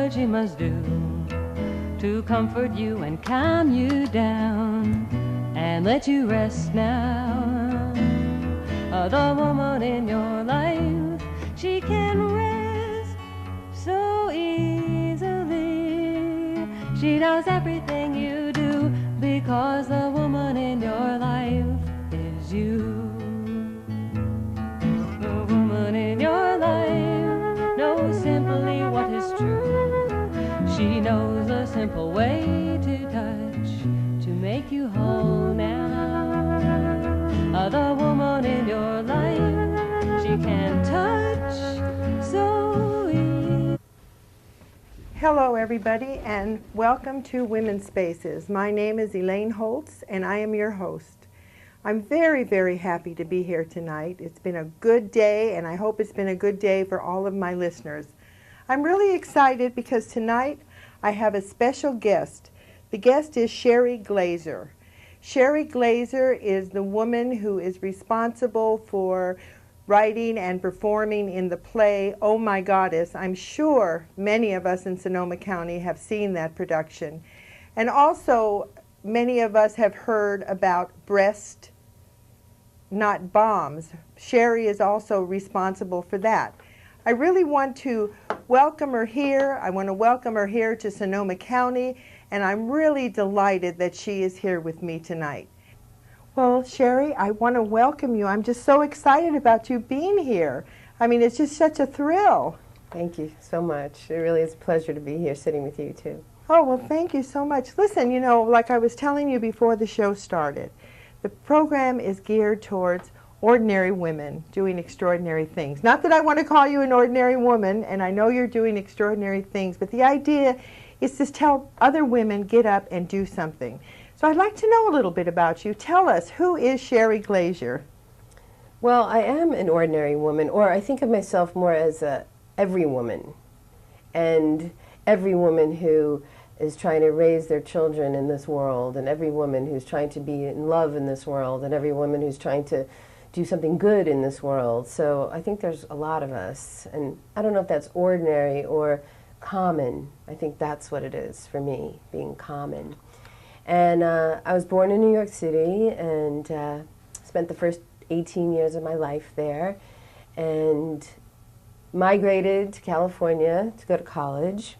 what she must do to comfort you and calm you down and let you rest now. The woman in your life, she can rest so easily. She knows everything you do because the woman in your life is you. The woman in your life knows simply what is true. She knows a simple way to touch to make you whole now. The woman in your life, she can touch so easy. Hello everybody and welcome to Women's Spaces. My name is Elaine Holtz and I am your host. I'm very, very happy to be here tonight. It's been a good day and I hope it's been a good day for all of my listeners. I'm really excited because tonight I have a special guest. The guest is Sherry Glaser. Sherry Glaser is the woman who is responsible for writing and performing in the play Oh My Goddess. I'm sure many of us in Sonoma County have seen that production. And also many of us have heard about Breast Not Bombs. Sherry is also responsible for that. I really want to welcome her here. I want to welcome her here to Sonoma County, and I'm really delighted that she is here with me tonight. Well, Sherry, I want to welcome you. I'm just so excited about you being here. I mean, it's just such a thrill. Thank you so much. It really is a pleasure to be here sitting with you, too. Oh, well, thank you so much. Listen, you know, like I was telling you before the show started, the program is geared towards ordinary women doing extraordinary things. Not that I want to call you an ordinary woman, and I know you're doing extraordinary things, but the idea is to tell other women, get up and do something. So I'd like to know a little bit about you. Tell us, who is Sherry Glaser? Well, I am an ordinary woman, or I think of myself more as every woman. And every woman who is trying to raise their children in this world, and every woman who's trying to be in love in this world, and every woman who's trying to do something good in this world. So I think there's a lot of us, and I don't know if that's ordinary or common. I think that's what it is for me, being common. And I was born in New York City and spent the first 18 years of my life there, and migrated to California to go to college.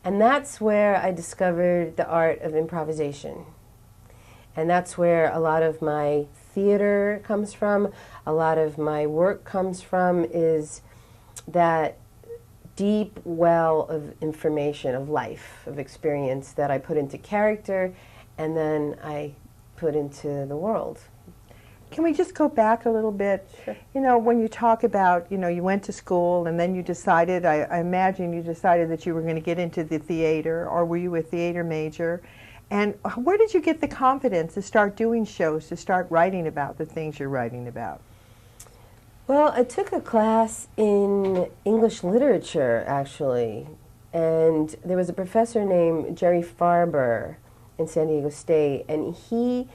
And that's where I discovered the art of improvisation. And that's where a lot of my theater comes from, a lot of my work comes from, is that deep well of information, of life, of experience that I put into character and then I put into the world. Can we just go back a little bit? Sure. You know, when you talk about, you know, you went to school and then you decided, I imagine you decided that you were going to get into the theater, or were you a theater major? And where did you get the confidence to start doing shows, to start writing about the things you're writing about? Well, I took a class in English literature, actually, and there was a professor named Jerry Farber in San Diego State, and he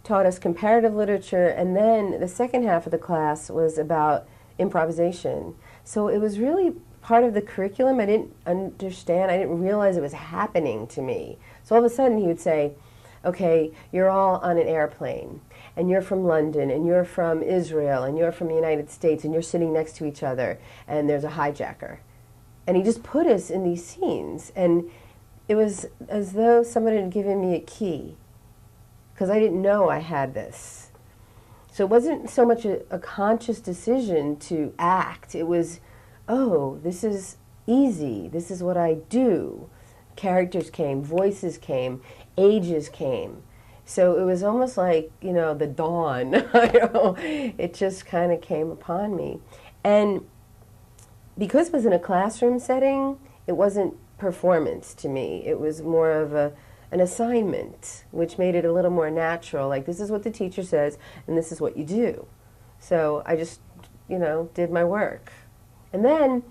taught us comparative literature, and then the second half of the class was about improvisation. So it was really part of the curriculum. I didn't understand, I didn't realize it was happening to me. So all of a sudden he would say, okay, you're all on an airplane, and you're from London, and you're from Israel, and you're from the United States, and you're sitting next to each other, and there's a hijacker. And he just put us in these scenes, and it was as though somebody had given me a key, because I didn't know I had this. So it wasn't so much a conscious decision to act. It was, oh, this is easy. This is what I do. Characters came, voices came, ages came. So it was almost like, you know, the dawn. It just kind of came upon me. And because it was in a classroom setting, it wasn't performance to me. It was more of an assignment, which made it a little more natural. Like, this is what the teacher says, and this is what you do. So I just, you know, did my work. And then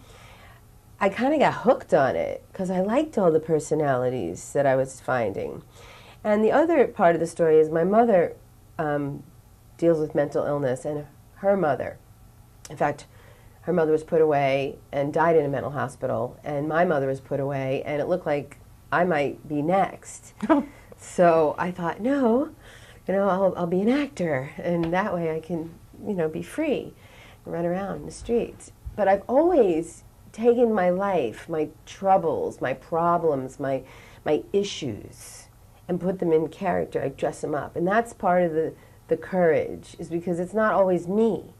I kind of got hooked on it because I liked all the personalities that I was finding. And the other part of the story is my mother deals with mental illness, and her mother, in fact, her mother was put away and died in a mental hospital, and my mother was put away, and it looked like I might be next. So I thought, no, I'll be an actor, and that way I can, be free and run around in the streets. But I've always taken my life, my troubles, my problems, my issues, and put them in character. I dress them up. And that's part of the courage, is because it's not always me.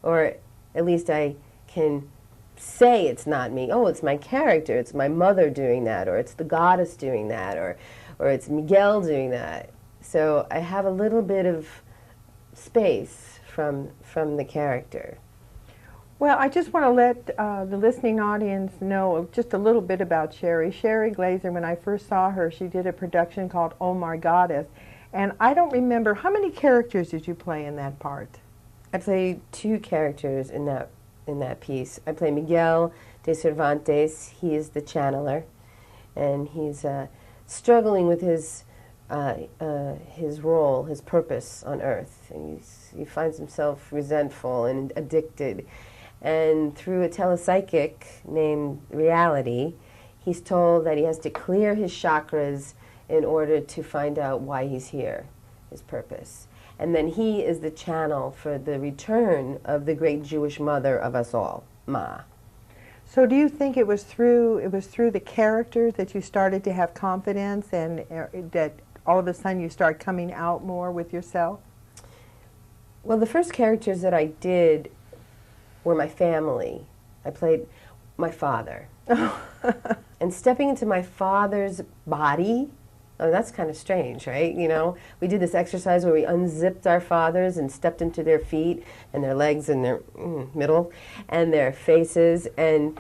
Or at least I can say it's not me. Oh, it's my character. It's my mother doing that, or it's the goddess doing that, or it's Miguel doing that. So I have a little bit of space from the character. Well, I just want to let the listening audience know just a little bit about Sherry. Sherry Glaser, when I first saw her, she did a production called Oh My Goddess. And I don't remember, how many characters did you play in that part? I play 2 characters in that piece. I play Miguel de Cervantes. He is the channeler, and he's struggling with his role, his purpose on Earth. And he finds himself resentful and addicted. And through a telepsychic named Reality, he's told that he has to clear his chakras in order to find out why he's here, his purpose. And then he is the channel for the return of the great Jewish mother of us all, Ma. So do you think it was through the characters that you started to have confidence, and that all of a sudden you start coming out more with yourself? Well, the first characters that I did were my family. I played my father. And stepping into my father's body, oh, that's kind of strange, right? We did this exercise where we unzipped our fathers and stepped into their feet and their legs and their middle and their faces, and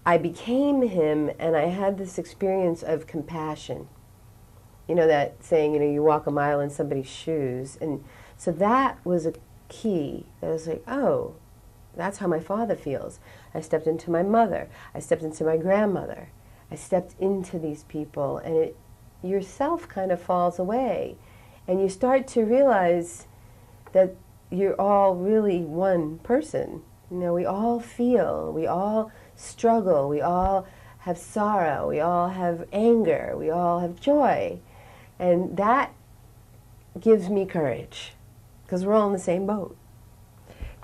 I became him, and I had this experience of compassion. That saying, you walk a mile in somebody's shoes. And so that was a key. I was like, oh, that's how my father feels. I stepped into my mother. I stepped into my grandmother. I stepped into these people, and yourself kind of falls away. And you start to realize that you're all really one person. We all feel, we all struggle, we all have sorrow, we all have anger, we all have joy. And that gives me courage, because we're all in the same boat.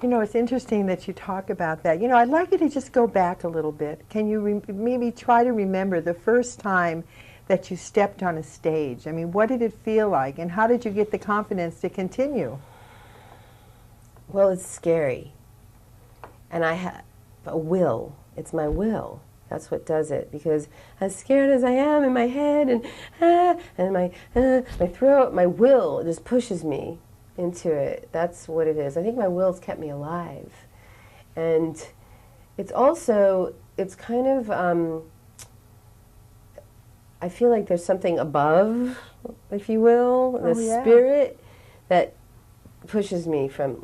It's interesting that you talk about that. I'd like you to just go back a little bit. Can you maybe try to remember the first time that you stepped on a stage? I mean, what did it feel like, and how did you get the confidence to continue? Well, it's scary. And I have a will. It's my will. That's what does it. Because as scared as I am in my head and my throat, my will just pushes me into it. That's what it is. I think my will's kept me alive. And it's also, it's kind of, I feel like there's something above, if you will, the spirit that pushes me from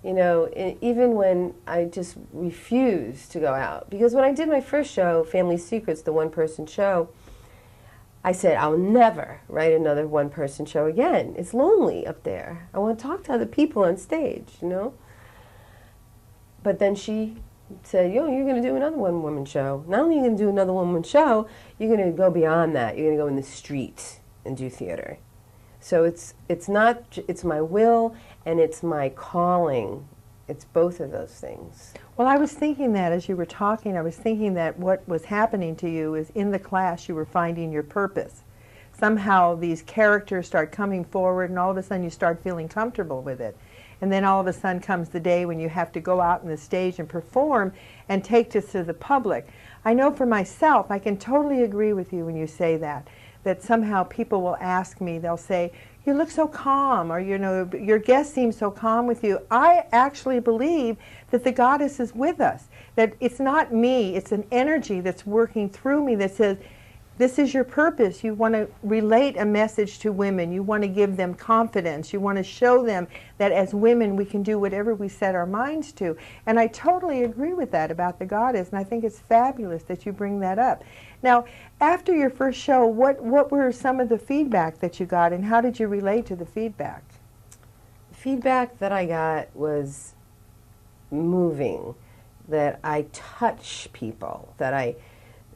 even when I just refuse to go out. Because when I did my first show, Family Secrets, the one-person show, I said, I'll never write another one-person show again. It's lonely up there. I want to talk to other people on stage, But then she said, you're going to do another one-woman show. Not only are you going to do another one-woman show, you're going to go beyond that. You're going to go in the street and do theater. So it's my will and it's my calling. It's both of those things. Well, I was thinking that as you were talking, I was thinking that what was happening to you is in the class you were finding your purpose. Somehow these characters start coming forward, and all of a sudden you start feeling comfortable with it. And then all of a sudden comes the day when you have to go out on the stage and perform and take this to the public. I know for myself, I can totally agree with you when you say that somehow people will ask me, they'll say, you look so calm, or your guest seems so calm with you. I actually believe that the goddess is with us, that it's not me, it's an energy that's working through me that says, this is your purpose. You want to relate a message to women. You want to give them confidence. You want to show them that as women we can do whatever we set our minds to. And I totally agree with that about the goddess, and I think it's fabulous that you bring that up. Now, after your first show, what were some of the feedback that you got, and how did you relate to the feedback? The feedback that I got was moving, that I touch people, that I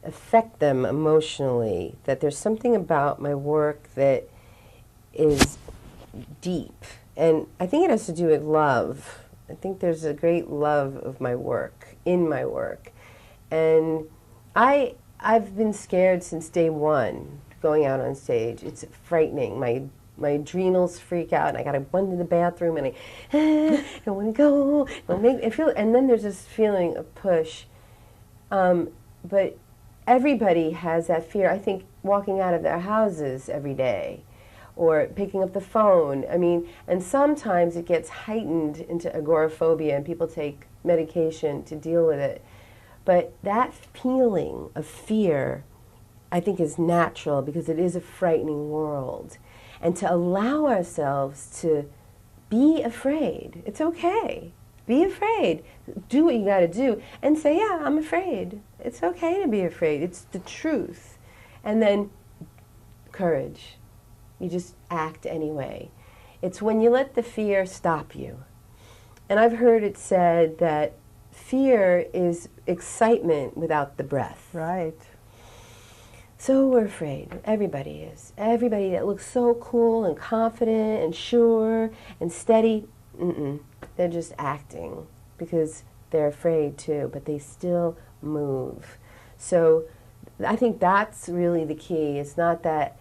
affect them emotionally, that there's something about my work that is deep. And I think it has to do with love. I think there's a great love of my work, in my work. And I've been scared since day one going out on stage. It's frightening. My adrenals freak out, and I gotta run to the bathroom, and I don't want to go. And then there's this feeling of push. But everybody has that fear. I think walking out of their houses every day, or picking up the phone. I mean, and sometimes it gets heightened into agoraphobia, and people take medication to deal with it. But that feeling of fear, I think, is natural because it is a frightening world. And to allow ourselves to be afraid, it's okay. Be afraid. Do what you got to do and say, yeah, I'm afraid. It's okay to be afraid. It's the truth. And then courage. You just act anyway. It's when you let the fear stop you. And I've heard it said that fear is excitement without the breath. Right. So we're afraid. Everybody is. Everybody that looks so cool and confident and sure and steady, they're just acting because they're afraid too, but they still move. So I think that's really the key. It's not that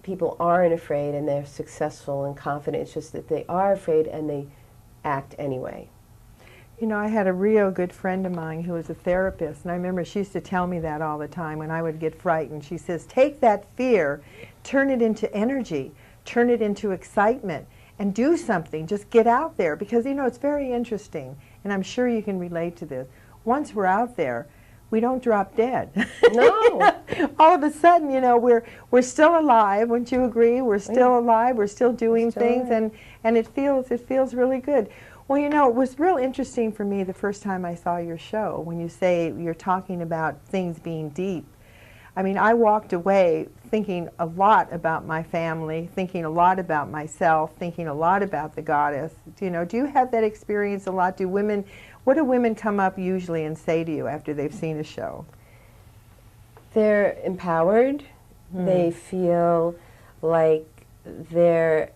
people aren't afraid and they're successful and confident. It's just that they are afraid and they act anyway. You know, I had a real good friend of mine who was a therapist, and I remember she used to tell me that all the time when I would get frightened. She says, take that fear, turn it into energy, turn it into excitement, and do something. Just get out there, because, you know, it's very interesting, and I'm sure you can relate to this. Once we're out there, we don't drop dead. No. All of a sudden, you know, we're still alive. Wouldn't you agree? We're still alive. We're still doing things, and it feels really good. Well, you know, it was real interesting for me the first time I saw your show when you say you're talking about things being deep. I mean, I walked away thinking a lot about my family, thinking a lot about myself, thinking a lot about the goddess. You know, do you have that experience a lot? What do women come up usually and say to you after they've seen a show? They're empowered. They feel like they're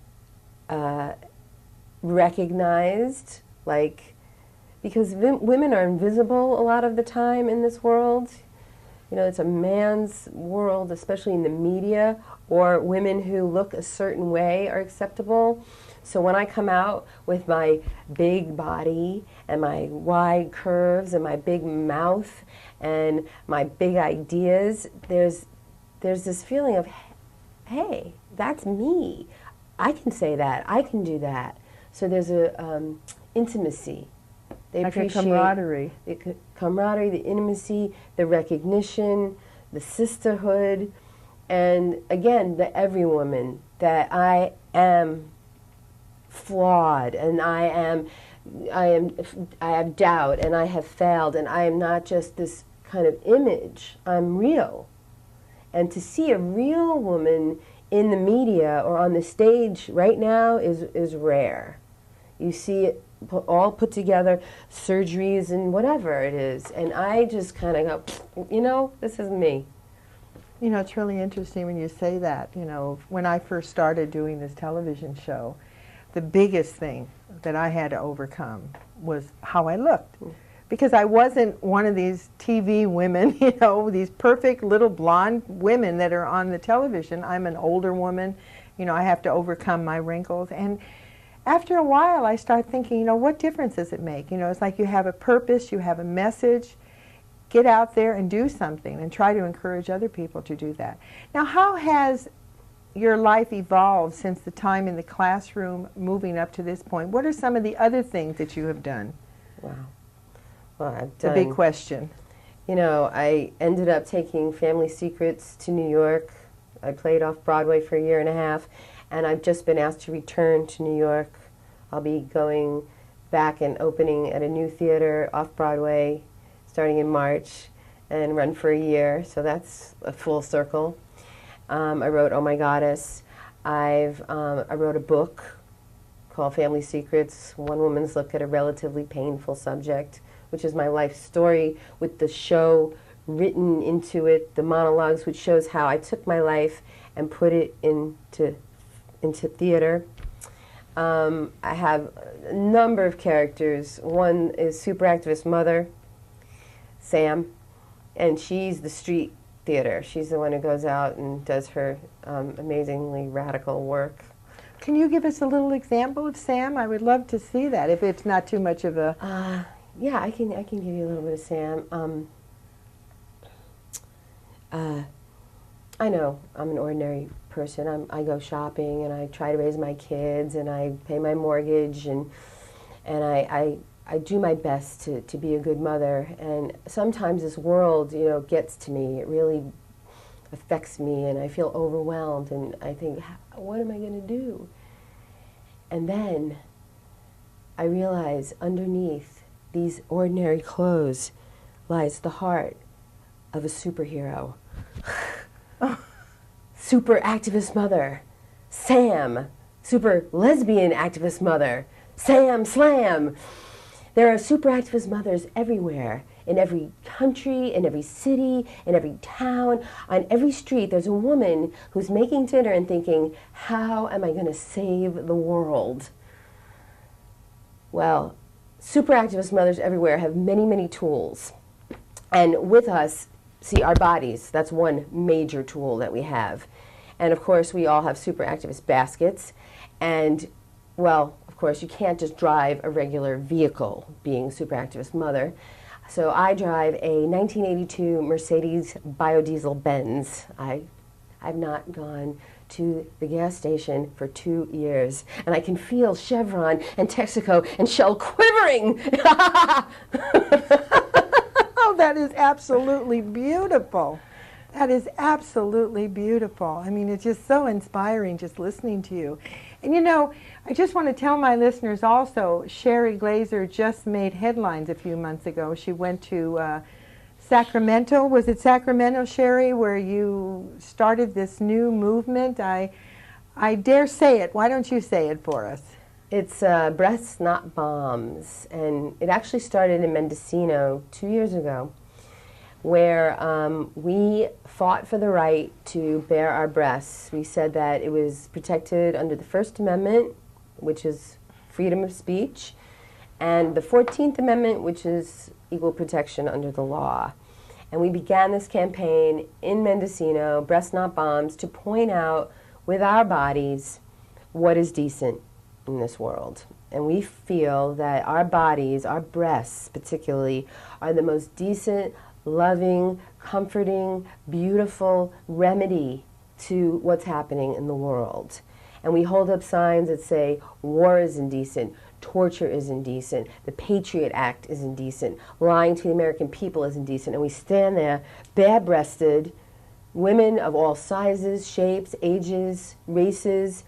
recognized, like, because women are invisible a lot of the time in this world. You know, it's a man's world, especially in the media, or women who look a certain way are acceptable. So when I come out with my big body and my wide curves and my big mouth and my big ideas, there's this feeling of, hey, that's me. I can say that. I can do that. So there's a intimacy. They like appreciate a camaraderie. The camaraderie, the intimacy, the recognition, the sisterhood, and again, the every woman, that I am flawed, and I have doubt, and I have failed, and I am not just this kind of image. I'm real. And to see a real woman in the media or on the stage right now is rare. You see it all put together, surgeries and whatever it is, and I just kind of go, you know, this is me. You know, it's really interesting when you say that. You know, when I first started doing this television show, the biggest thing that I had to overcome was how I looked. Because I wasn't one of these TV women, you know, these perfect little blonde women that are on the television. I'm an older woman. You know, I have to overcome my wrinkles. And after a while, I start thinking, you know, what difference does it make? You know, it's like you have a purpose, you have a message. Get out there and do something and try to encourage other people to do that. Now, how has your life evolved since the time in the classroom moving up to this point? What are some of the other things that you have done? Wow. Well, I've It's a big question. You know, I ended up taking Family Secrets to New York. I played off Broadway for a year and a half, and I've just been asked to return to New York. I'll be going back and opening at a new theater off Broadway starting in March and run for a year, so that's a full circle. I wrote Oh My Goddess. I wrote a book called Family Secrets, One Woman's Look at a Relatively Painful Subject, which is my life story with the show written into it, the monologues, which shows how I took my life and put it into theater. I have a number of characters. One is super activist mother, Sam, and she's the street theater. She's the one who goes out and does her amazingly radical work. Can you give us a little example of Sam? I would love to see that, if it's not too much of a... Yeah, I can give you a little bit of Sam. I know I'm an ordinary person. I go shopping and I try to raise my kids and I pay my mortgage and I do my best to be a good mother. And sometimes this world, you know, gets to me. It really affects me and I feel overwhelmed and I think, what am I going to do? And then I realize underneath these ordinary clothes lies the heart of a superhero. Super activist mother, Sam. Super lesbian activist mother, Sam Slam. There are super activist mothers everywhere, in every country, in every city, in every town. On every street, there's a woman who's making dinner and thinking, how am I going to save the world? Well, super activist mothers everywhere have many, many tools. And with us, see, our bodies, that's one major tool that we have. And of course, we all have super activist baskets. And, well, of course, you can't just drive a regular vehicle being a super activist mother. So I drive a 1982 Mercedes biodiesel Benz. I've not gone to the gas station for 2 years. And I can feel Chevron and Texaco and Shell quivering. Oh, that is absolutely beautiful. That is absolutely beautiful. I mean, it's just so inspiring just listening to you. And you know, I just want to tell my listeners also, Sherry Glaser just made headlines a few months ago. She went to Sacramento. Was it Sacramento, Sherry, where you started this new movement? I dare say it. Why don't you say it for us? It's Breasts Not Bombs, and it actually started in Mendocino 2 years ago, where we fought for the right to bare our breasts. We said that it was protected under the First Amendment, which is freedom of speech, and the 14th Amendment, which is equal protection under the law. And we began this campaign in Mendocino, Breasts Not Bombs, to point out with our bodies what is decent in this world. And we feel that our bodies, our breasts particularly, are the most decent, loving, comforting, beautiful remedy to what's happening in the world. And we hold up signs that say, war is indecent, torture is indecent, the Patriot Act is indecent, lying to the American people is indecent, and we stand there bare-breasted, women of all sizes, shapes, ages, races,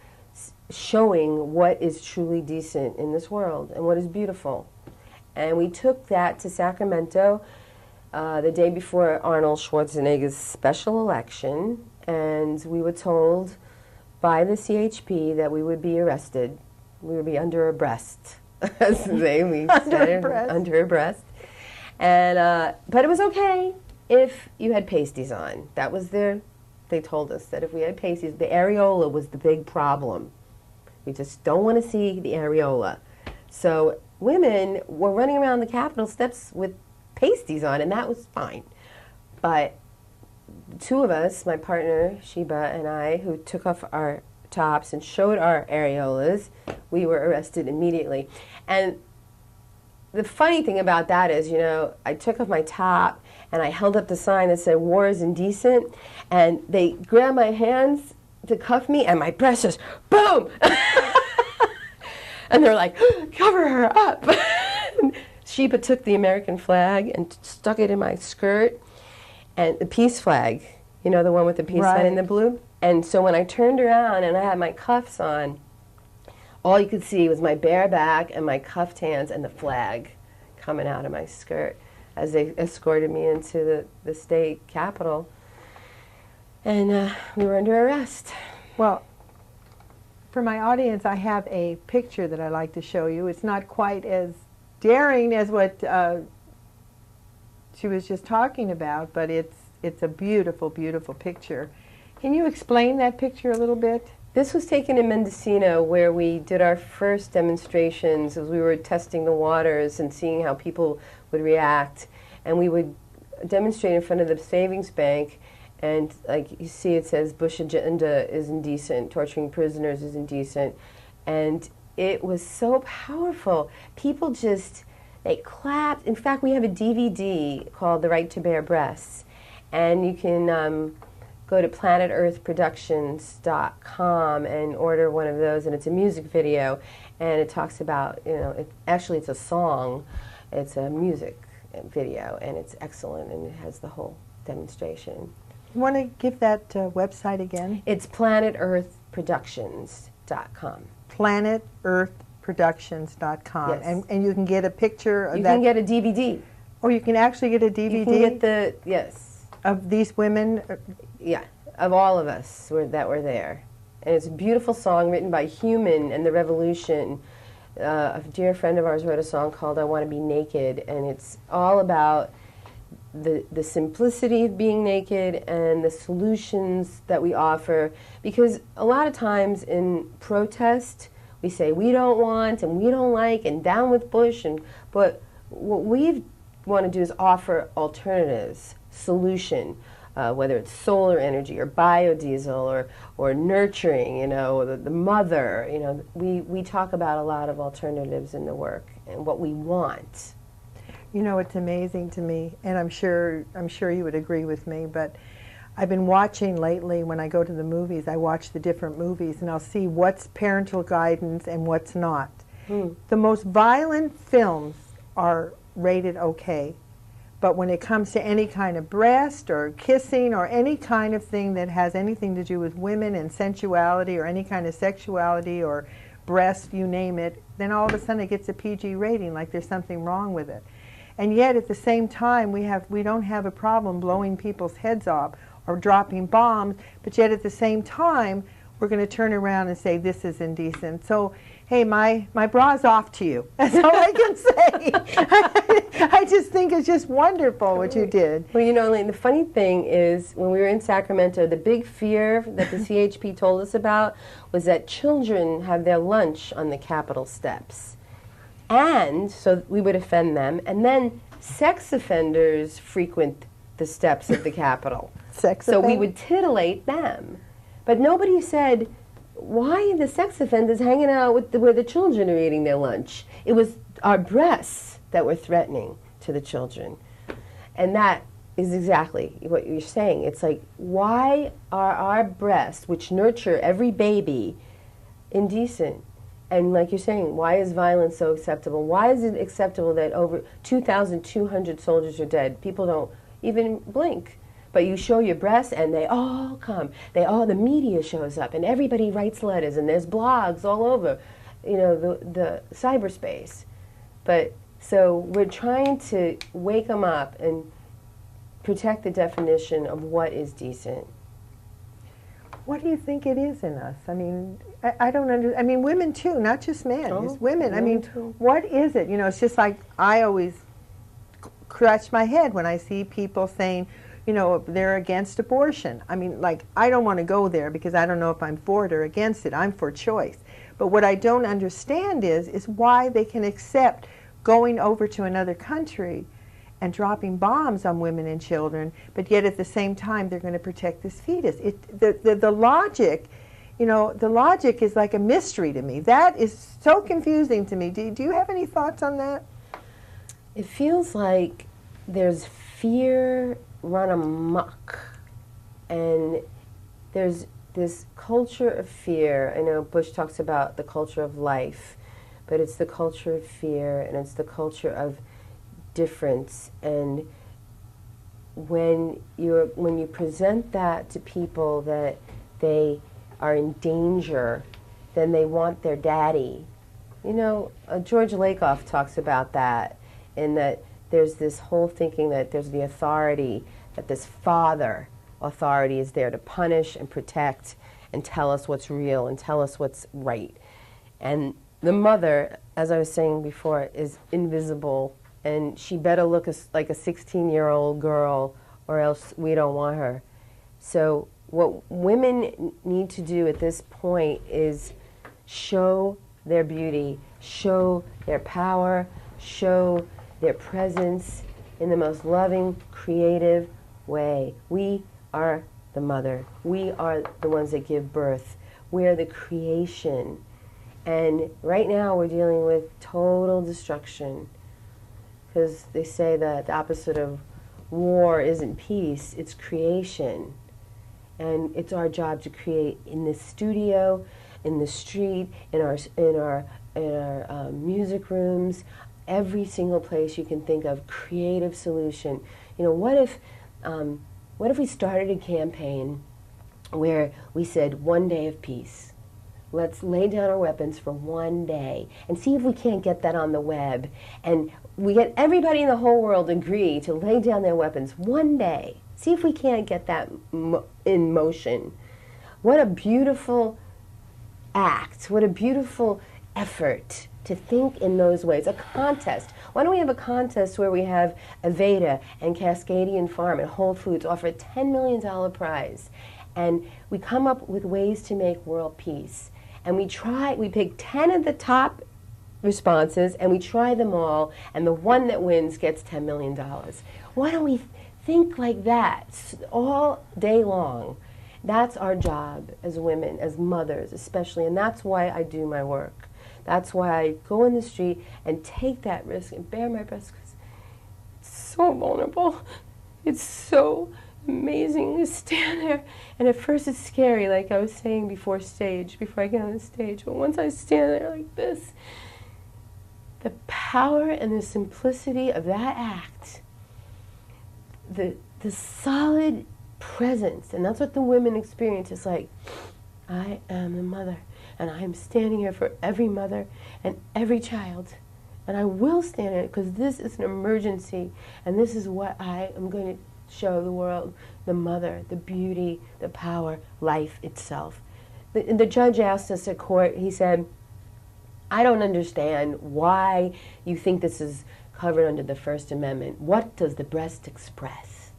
showing what is truly decent in this world and what is beautiful. And we took that to Sacramento the day before Arnold Schwarzenegger's special election, and we were told by the CHP that we would be arrested. We would be under arrest, as we said it, under arrest. And but it was okay if you had pasties on. That was they told us that if we had pasties, the areola was the big problem. We just don't want to see the areola. So women were running around the Capitol steps with pasties on, and that was fine. But two of us, my partner Sheba and I, who took off our tops and showed our areolas, we were arrested immediately. And the funny thing about that is, you know, I took off my top and I held up the sign that said war is indecent, and they grabbed my hands to cuff me, and my breast just boom. And they're like, cover her up. Sheba took the American flag and stuck it in my skirt, and the peace flag, you know, the one with the peace sign in the blue. And so when I turned around and I had my cuffs on, all you could see was my bare back and my cuffed hands and the flag coming out of my skirt as they escorted me into the state capitol. And we were under arrest. Well, For my audience, I have a picture that I like to show you. It's not quite as daring as what she was just talking about, but it's a beautiful, beautiful picture. Can you explain that picture a little bit? This was taken in Mendocino, where we did our first demonstrations as we were testing the waters and seeing how people would react. And we would demonstrate in front of the savings bank, and like you see, it says Bush agenda is indecent, torturing prisoners is indecent. And it was so powerful. People just, they clapped. In fact, we have a DVD called The Right to Bare Breasts. And you can go to planetearthproductions.com and order one of those, and it's a music video, and it talks about, you know, actually it's a song, it's a music video, and it's excellent, and it has the whole demonstration. You want to give that website again? It's planetearthproductions.com. planetearthproductions.com. Yes. And you can get a picture of You that. can get a DVD. Or you can actually get a DVD You can get the, yes. of these women. Yeah, of all of us that were there. And it's a beautiful song written by Human and the Revolution. A dear friend of ours wrote a song called I Want to Be Naked, and it's all about the simplicity of being naked and the solutions that we offer. Because a lot of times in protest, we say we don't want and we don't like and down with Bush, but what we want to do is offer alternatives, solution. Whether it's solar energy or biodiesel or nurturing, you know, the mother, you know, we talk about a lot of alternatives in the work and what we want. You know, it's amazing to me, and I'm sure you would agree with me, but I've been watching lately, when I go to the movies, I watch the different movies, and I'll see what's parental guidance and what's not. The most violent films are rated okay. But when it comes to any kind of breast or kissing or any kind of thing that has anything to do with women and sensuality or any kind of sexuality or breast, you name it, then all of a sudden it gets a PG rating, like there's something wrong with it. And yet at the same time we don't have a problem blowing people's heads off or dropping bombs, but yet at the same time we're going to turn around and say this is indecent. So hey, my bra's off to you. That's all I can say. I just think it's just wonderful what you did. Well, you know, Elaine, the funny thing is when we were in Sacramento, the big fear that the CHP told us about was that children have their lunch on the Capitol steps. And so we would offend them. And then sex offenders frequent the steps of the Capitol. So we would titillate them. But nobody said, why are the sex offenders hanging out with where the children are eating their lunch? It was our breasts that were threatening to the children. And that is exactly what you're saying. It's like, why are our breasts, which nurture every baby, indecent? And like you're saying, why is violence so acceptable? Why is it acceptable that over 2,200 soldiers are dead? People don't even blink. But you show your breasts and they all come. The media shows up and everybody writes letters and there's blogs all over, you know, the cyberspace. But so we're trying to wake them up and protect the definition of what is decent. What do you think it is in us? I mean, I don't understand. I mean, women too, not just men, just women. I mean, what is it? You know, it's just like I always scratch my head when I see people saying, you know, they're against abortion. I mean, like, I don't want to go there because I don't know if I'm for it or against it. I'm for choice. But what I don't understand is why they can accept going over to another country and dropping bombs on women and children, but yet at the same time they're going to protect this fetus. The logic, you know, the logic is like a mystery to me. That is so confusing to me. Do you have any thoughts on that? It feels like there's fear run amok, and there's this culture of fear. I know Bush talks about the culture of life, but it's the culture of fear, and it's the culture of difference. And when you present that to people that they are in danger, then they want their daddy. You know, George Lakoff talks about that, in that there's this whole thinking that there's the authority, that this father authority is there to punish and protect, and tell us what's real and tell us what's right. And the mother, as I was saying before, is invisible, and she better look like a 16-year-old girl, or else we don't want her. So what women need to do at this point is show their beauty, show their power, show their presence in the most loving, creative way. We are the mother. We are the ones that give birth. We are the creation. And right now we're dealing with total destruction, because they say that the opposite of war isn't peace, it's creation. And it's our job to create in the studio, in the street, in our music rooms, every single place you can think of, creative solution. You know, what if we started a campaign where we said 1 day of peace? Let's lay down our weapons for 1 day and see if we can't get that on the web. And we get everybody in the whole world agree to lay down their weapons 1 day. See if we can't get that in motion. What a beautiful act. What a beautiful effort to think in those ways. A contest. Why don't we have a contest where we have Aveda and Cascadian Farm and Whole Foods offer a $10 million prize, and we come up with ways to make world peace. And we pick 10 of the top responses, and we try them all, and the one that wins gets $10 million. Why don't we think like that all day long? That's our job as women, as mothers especially, and that's why I do my work. That's why I go in the street and take that risk and bare my breast, because it's so vulnerable. It's so amazing to stand there. And at first it's scary, like I was saying before I get on the stage. But once I stand there like this, the power and the simplicity of that act, the solid presence, and that's what the women experience. It's like, I am the mother, and I am standing here for every mother and every child. And I will stand in it, because this is an emergency, and this is what I am going to show the world: the mother, the beauty, the power, life itself. The judge asked us at court, he said, I don't understand why you think this is covered under the First Amendment. What does the breast express?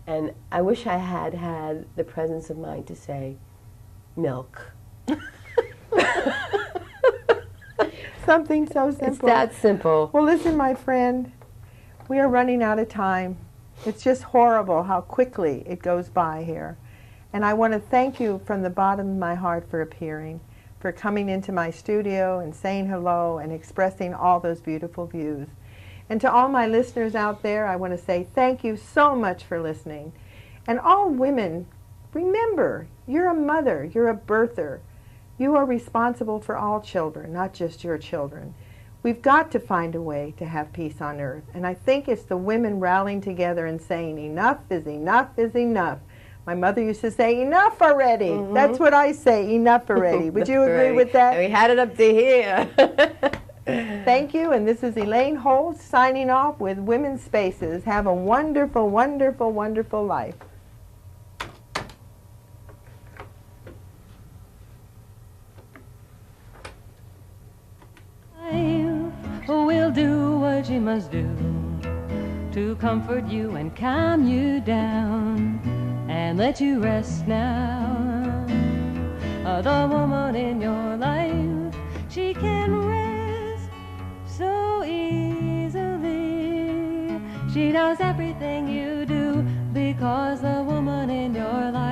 And I wish I had had the presence of mind to say, milk. Something so simple. It's that simple. Well, listen, my friend, we are running out of time. It's just horrible how quickly it goes by here. And I want to thank you from the bottom of my heart for appearing, for coming into my studio and saying hello and expressing all those beautiful views. And to all my listeners out there, I want to say thank you so much for listening. And all women, remember, you're a mother, you're a birther. You are responsible for all children, not just your children. We've got to find a way to have peace on earth. And I think it's the women rallying together and saying, enough is enough is enough. My mother used to say, enough already. Mm-hmm. That's what I say, enough already. Would you agree with that? We had it up to here. Thank you, and this is Elaine Holtz signing off with Women's Spaces. Have a wonderful, wonderful, wonderful life. Will do what you must do to comfort you and calm you down and let you rest now. The woman in your life, she can rest so easily. She knows everything you do because the woman in your life